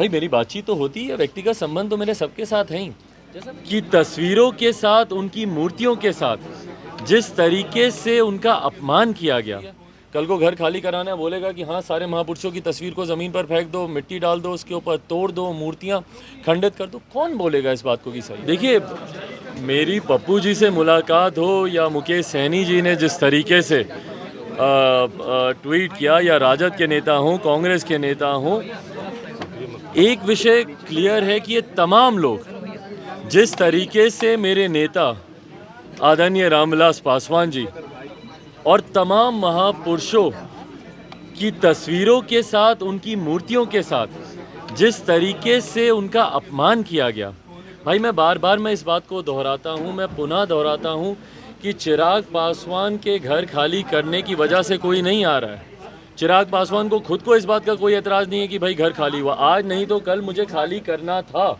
भाई मेरी बातचीत तो होती है, व्यक्तिगत संबंध तो मेरे सबके साथ हैं ही। जैसा कि तस्वीरों के साथ, उनकी मूर्तियों के साथ जिस तरीके से उनका अपमान किया गया, कल को घर खाली कराना बोलेगा कि हाँ सारे महापुरुषों की तस्वीर को ज़मीन पर फेंक दो, मिट्टी डाल दो, उसके ऊपर तोड़ दो, मूर्तियाँ खंडित कर दो, कौन बोलेगा इस बात को कि सही? देखिए, मेरी पप्पू जी से मुलाकात हो या मुकेश सैनी जी ने जिस तरीके से ट्वीट किया, या राजद के नेता हों, कांग्रेस के नेता हों, एक विषय क्लियर है कि ये तमाम लोग जिस तरीके से मेरे नेता आदरणीय रामविलास पासवान जी और तमाम महापुरुषों की तस्वीरों के साथ, उनकी मूर्तियों के साथ जिस तरीके से उनका अपमान किया गया, भाई मैं बार बार इस बात को दोहराता हूँ, मैं पुनः दोहराता हूँ कि चिराग पासवान के घर खाली करने की वजह से कोई नहीं आ रहा है। चिराग पासवान को खुद को इस बात का कोई एतराज़ नहीं है कि भाई घर खाली हुआ, आज नहीं तो कल मुझे खाली करना था।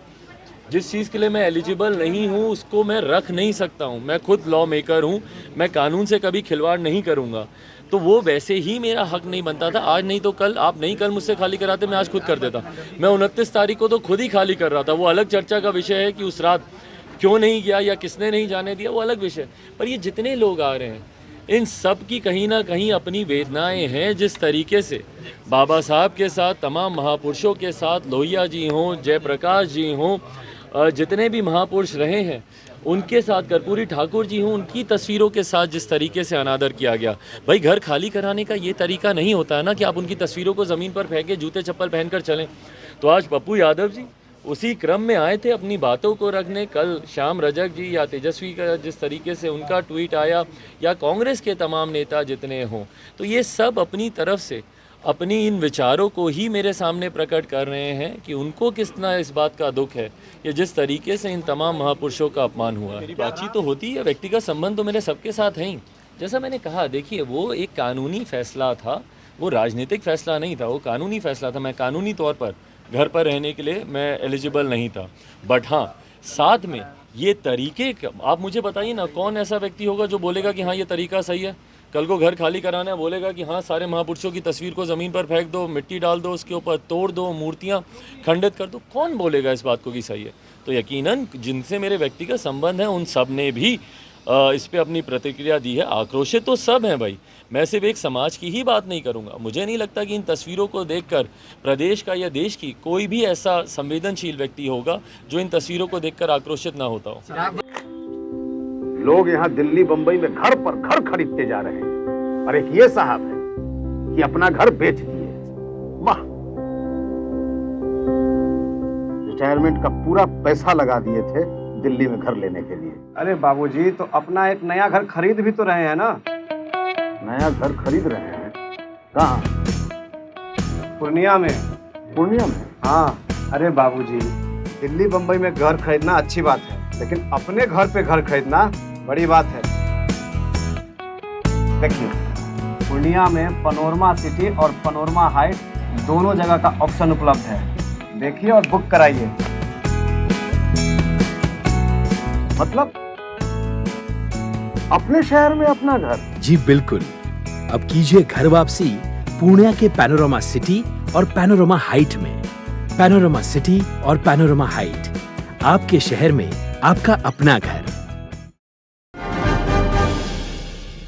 जिस चीज़ के लिए मैं एलिजिबल नहीं हूँ उसको मैं रख नहीं सकता हूँ। मैं खुद लॉ मेकर हूँ, मैं कानून से कभी खिलवाड़ नहीं करूँगा, तो वो वैसे ही मेरा हक नहीं बनता था। आज नहीं तो कल, आप नहीं कल मुझसे खाली कराते, मैं आज खुद कर देता। मैं 29 तारीख को तो खुद ही खाली कर रहा था। वो अलग चर्चा का विषय है कि उस रात क्यों नहीं गया या किसने नहीं जाने दिया, वो अलग विषय। पर ये जितने लोग आ रहे हैं, इन सब की कहीं ना कहीं अपनी वेदनाएं हैं। जिस तरीके से बाबा साहब के साथ, तमाम महापुरुषों के साथ, लोहिया जी हों, जयप्रकाश जी हों, जितने भी महापुरुष रहे हैं उनके साथ, कर्पूरी ठाकुर जी हों, उनकी तस्वीरों के साथ जिस तरीके से अनादर किया गया, भाई घर खाली कराने का ये तरीका नहीं होता है ना कि आप उनकी तस्वीरों को ज़मीन पर फेंके, जूते चप्पल पहनकर चलें। तो आज पप्पू यादव जी उसी क्रम में आए थे अपनी बातों को रखने। कल श्याम रजक जी या तेजस्वी का जिस तरीके से उनका ट्वीट आया, या कांग्रेस के तमाम नेता जितने हों, तो ये सब अपनी तरफ से अपनी इन विचारों को ही मेरे सामने प्रकट कर रहे हैं कि उनको कितना इस बात का दुख है कि जिस तरीके से इन तमाम महापुरुषों का अपमान हुआ है। मेरी बातचीत तो होती है, व्यक्तिगत संबंध तो मेरे सबके साथ हैं ही। जैसा मैंने कहा, देखिए वो एक कानूनी फैसला था, वो राजनीतिक फैसला नहीं था, वो कानूनी फैसला था। मैं कानूनी तौर पर घर पर रहने के लिए मैं एलिजिबल नहीं था, बट हाँ साथ में ये तरीके, आप मुझे बताइए ना, कौन ऐसा व्यक्ति होगा जो बोलेगा कि हाँ ये तरीका सही है? कल को घर खाली कराना बोलेगा कि हाँ सारे महापुरुषों की तस्वीर को ज़मीन पर फेंक दो, मिट्टी डाल दो, उसके ऊपर तोड़ दो, मूर्तियाँ खंडित कर दो, कौन बोलेगा इस बात को कि सही है? तो यकीनन जिनसे मेरे व्यक्तिगत संबंध हैं उन सब ने भी इस पे अपनी प्रतिक्रिया दी है। आक्रोशित तो सब हैं भाई, मैं सिर्फ एक समाज की ही बात नहीं करूँगा। मुझे नहीं लगता कि इन तस्वीरों को देखकर प्रदेश का या देश की कोई भी ऐसा संवेदनशील व्यक्ति होगा जो इन तस्वीरों को देखकर आक्रोशित ना होता हो। लोग यहाँ दिल्ली बंबई में घर पर घर खरीदते जा रहे हैं, और एक ये साहब है कि अपना घर बेच दिए। वाह, रिटायरमेंट का पूरा पैसा लगा दिए थे दिल्ली में घर लेने के लिए। अरे बाबूजी, तो अपना एक नया घर खरीद भी तो रहे हैं ना। नया घर खरीद रहे हैं? कहाँ? पूर्णिया में। पूर्णिया में? हाँ। अरे बाबूजी, दिल्ली बंबई में घर खरीदना अच्छी बात है, लेकिन अपने घर पे घर खरीदना बड़ी बात है। देखिए, पूर्णिया में पनोरमा सिटी और पनोरमा हाइट दोनों जगह का ऑप्शन उपलब्ध है। देखिए और बुक कराइए। मतलब अपने शहर में अपना घर? जी बिल्कुल। अब कीजिए घर वापसी पूर्णिया के पैनोरमा सिटी और पैनोरमा हाइट में। पैनोरमा सिटी और पैनोरमा हाइट, आपके शहर में आपका अपना घर।